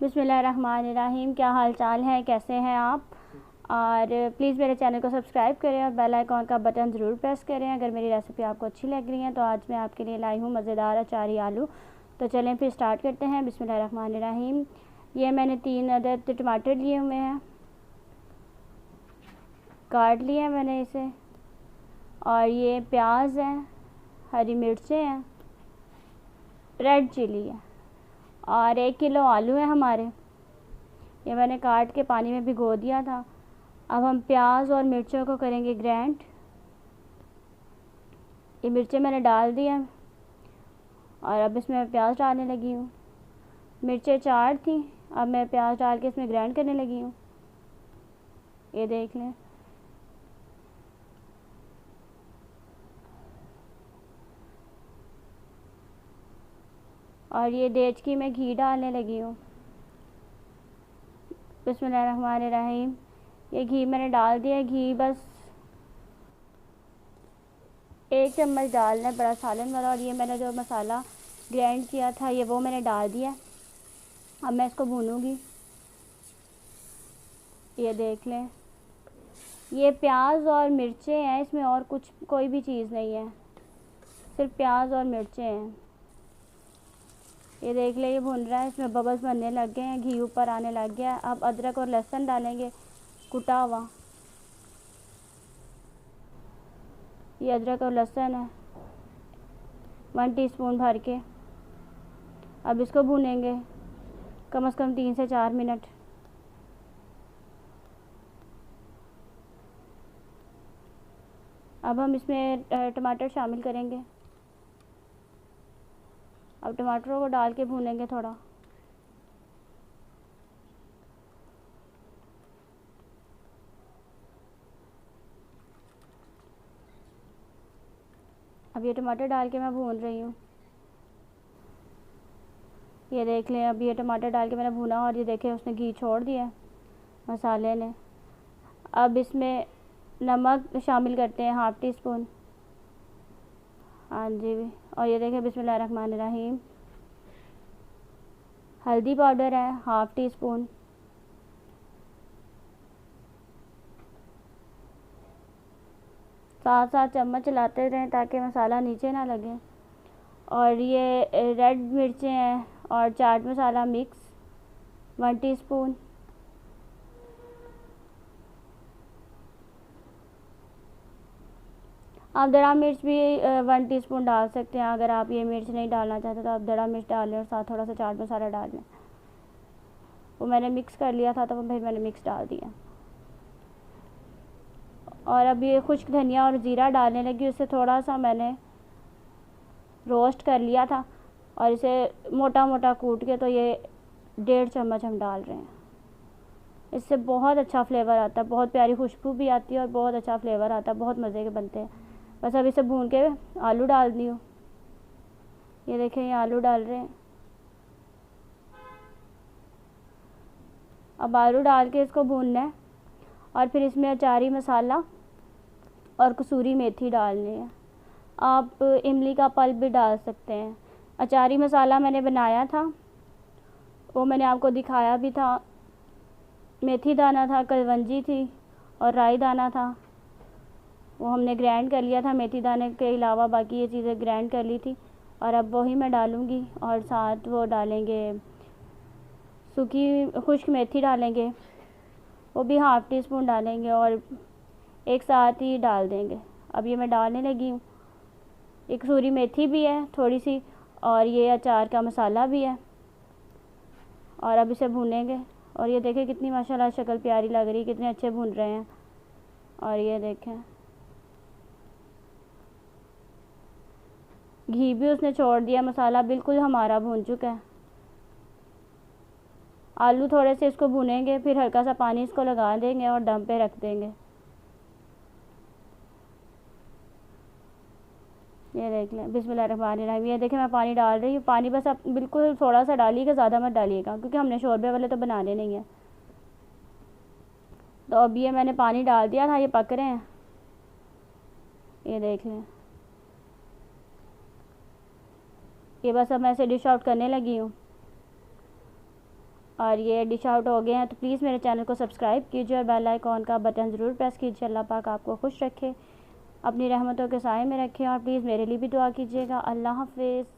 बिस्मिल्लाहिर्रहमानिर्रहीम। क्या हाल चाल है, कैसे हैं आप? और प्लीज़ मेरे चैनल को सब्सक्राइब करें और बेल आइकॉन का बटन ज़रूर प्रेस करें अगर मेरी रेसिपी आपको अच्छी लग रही है। तो आज मैं आपके लिए लाई हूँ मज़ेदार अचारी आलू। तो चलें फिर स्टार्ट करते हैं। बिस्मिल्लाहिर्रहमानिर्रहीम। ये मैंने 3 अदद टमाटर लिए हुए हैं, काट लिए हैं मैंने इसे। और ये प्याज है, हरी मिर्चें हैं, रेड चिली है और 1 किलो आलू है हमारे। ये मैंने काट के पानी में भिगो दिया था। अब हम प्याज और मिर्चों को करेंगे ग्राइंड। ये मिर्चें मैंने डाल दी हैं और अब इसमें मैं प्याज डालने लगी हूँ। मिर्चें 4 थी, अब मैं प्याज डाल के इसमें ग्राइंड करने लगी हूँ। ये देख लें। और ये देचकी में घी डालने लगी हूँ। बिस्मिल्लाहिर्रहमानिर्रहीम। ये घी मैंने डाल दिया। घी बस 1 चम्मच डालना है, बड़ा सालन वाला। और ये मैंने जो मसाला ग्राइंड किया था ये वो मैंने डाल दिया। अब मैं इसको भूनूंगी। ये देख लें, ये प्याज और मिर्चें हैं, इसमें और कुछ कोई भी चीज़ नहीं है, सिर्फ प्याज और मिर्चें हैं। ये देख ले, ये भुन रहा है, इसमें बबल्स बनने लग गए हैं, घी ऊपर आने लग गया। अब अदरक और लहसुन डालेंगे कुटा हुआ। ये अदरक और लहसुन है 1 टीस्पून भर के। अब इसको भूनेंगे कम से कम 3 से 4 मिनट। अब हम इसमें टमाटर शामिल करेंगे। अब टमाटरों को डाल के भूनेंगे थोड़ा। अब ये टमाटर डाल के मैं भून रही हूँ। ये देख लें, अब ये टमाटर डाल के मैंने भूना और ये देखें उसने घी छोड़ दिया मसाले ने। अब इसमें नमक शामिल करते हैं 1/2 टीस्पून। हाँ जी। और ये देखें, बिस्मिल्लाहिर्रहमानिर्रहीम। हल्दी पाउडर है 1/2 टीस्पून। साथ साथ चम्मच चलाते रहें ताकि मसाला नीचे ना लगे। और ये रेड मिर्चें हैं और चाट मसाला मिक्स 1 टीस्पून। आप दड़ा मिर्च भी 1 टीस्पून डाल सकते हैं। अगर आप ये मिर्च नहीं डालना चाहते तो आप दड़ा मिर्च डाल लें और साथ थोड़ा सा चाट मसाला डाल लें। वो मैंने मिक्स कर लिया था तो फिर मैंने मिक्स डाल दिया। और अब ये खुश्क धनिया और ज़ीरा डालने लगी। उससे थोड़ा सा मैंने रोस्ट कर लिया था और इसे मोटा मोटा कूट के, तो ये 1.5 चम्मच हम डाल रहे हैं। इससे बहुत अच्छा फ्लेवर आता है, बहुत प्यारी खुशबू भी आती है और बहुत अच्छा फ्लेवर आता है, बहुत मज़े के बनते हैं। बस अब इसे भून के आलू डाल दी हूँ। ये देखें, ये आलू डाल रहे हैं। अब आलू डाल के इसको भूनना है और फिर इसमें अचारी मसाला और कसूरी मेथी डालनी है। आप इमली का पल्प भी डाल सकते हैं। अचारी मसाला मैंने बनाया था, वो मैंने आपको दिखाया भी था। मेथी दाना था, कलवंजी थी और राई दाना था, वो हमने ग्राइंड कर लिया था। मेथी दाने के अलावा बाकी ये चीज़ें ग्राइंड कर ली थी। और अब वही मैं डालूँगी और साथ वो डालेंगे सूखी खुश्क मेथी डालेंगे, वो भी 1/2 टीस्पून डालेंगे और एक साथ ही डाल देंगे। अब ये मैं डालने लगी हूँ। एक कसूरी मेथी भी है थोड़ी सी और ये अचार का मसाला भी है। और अब इसे भूनेंगे। और ये देखें कितनी माशाल्लाह शक्ल प्यारी लग रही है, कितने अच्छे भून रहे हैं। और ये देखें, घी भी उसने छोड़ दिया, मसाला बिल्कुल हमारा भून चुका है। आलू थोड़े से इसको भूनेंगे, फिर हल्का सा पानी इसको लगा देंगे और दम पे रख देंगे। ये देख लें, बिस्मिल्लाहिर्रहमानिर्रहीम। ये देखें, मैं पानी डाल रही हूँ। पानी बस आप बिल्कुल थोड़ा सा डालिएगा, ज़्यादा मत डालिएगा क्योंकि हमने शोरबे वाले तो बनाने नहीं है। तो अब ये मैंने पानी डाल दिया था, ये पक रहे हैं। ये देख लें, ये बस अब मैं इसे डिश आउट करने लगी हूँ। और ये डिश आउट हो गए हैं, तो प्लीज़ मेरे चैनल को सब्सक्राइब कीजिए और बेल आइकॉन का बटन ज़रूर प्रेस कीजिए। अल्लाह पाक आपको खुश रखे, अपनी रहमतों के साए में रखें, और प्लीज़ मेरे लिए भी दुआ कीजिएगा। अल्लाह हाफ़िज़।